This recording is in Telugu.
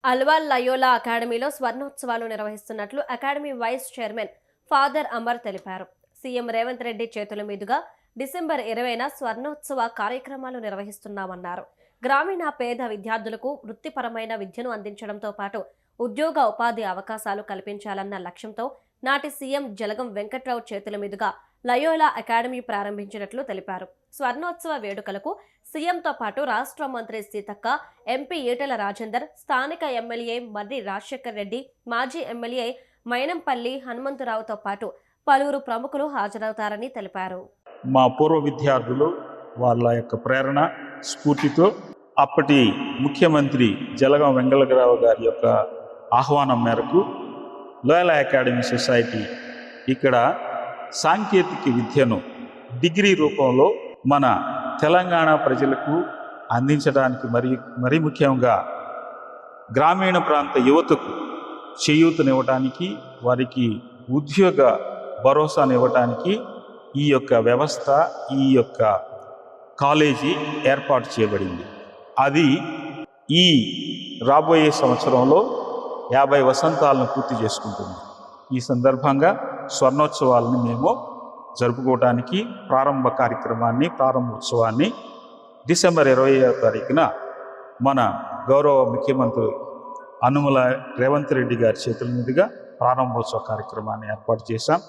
అల్వాల్ లయోలా అకాడమీలో స్వర్ణోత్సవాలు నిర్వహిస్తున్నట్లు academy vice chairman father Amar తెలిపారు. సీఎం రేవంత్ రెడ్డి చేతుల మీదుగా డిసెంబర్ 20న స్వర్ణోత్సవ కార్యక్రమాలు నిర్వహిస్తున్నామన్నారు. గ్రామీణ పేద విద్యార్థులకు వృత్తిపరమైన విద్యను అందించడంతో పాటు ఉద్యోగ ఉపాధి అవకాశాలు కల్పించాలన్న లక్ష్యంతో నాటి సీఎం జలగం వెంకట్రావు చేతుల మీదుగా లయోలా అకాడమీ ప్రారంభించినట్లు తెలిపారు. స్వర్ణోత్సవ వేడుకలకు సీఎంతో పాటు రాష్ట్ర మంత్రి సీతక్క, ఎంపీ ఈటెల రాజేందర్, స్థానిక ఎమ్మెల్యే మర్రి రాజశేఖర్ రెడ్డి, మాజీ ఎమ్మెల్యే మైనంపల్లి హనుమంతరావుతో పాటు పలువురు ప్రముఖులు హాజరవుతారని తెలిపారు. మా పూర్వ విద్యార్థులు వాళ్ళ యొక్క ప్రేరణ స్ఫూర్తితో అప్పటి ముఖ్యమంత్రి జలగం వెంకటరావు గారి యొక్క ఆహ్వానం మేరకు లోయలా అకాడమీ సొసైటీ ఇక్కడ సాంకేతిక విద్యను డిగ్రీ రూపంలో మన తెలంగాణ ప్రజలకు అందించడానికి మరీ ముఖ్యంగా గ్రామీణ ప్రాంత యువతకు చేయూతనివ్వడానికి, వారికి ఉద్యోగ భరోసానివ్వడానికి ఈ యొక్క వ్యవస్థ, ఈ యొక్క కాలేజీ ఏర్పాటు చేయబడింది. అది ఈ రాబోయే సంవత్సరంలో 50 వసంతాలను పూర్తి చేసుకుంటుంది. ఈ సందర్భంగా స్వర్ణోత్సవాలను మేము జరుపుకోవడానికి ప్రారంభోత్సవాన్ని డిసెంబర్ 20వ తారీఖున మన గౌరవ ముఖ్యమంత్రి అనుముల రేవంత్ రెడ్డి గారి చేతుల మీదుగా ప్రారంభోత్సవ కార్యక్రమాన్ని ఏర్పాటు చేశాం.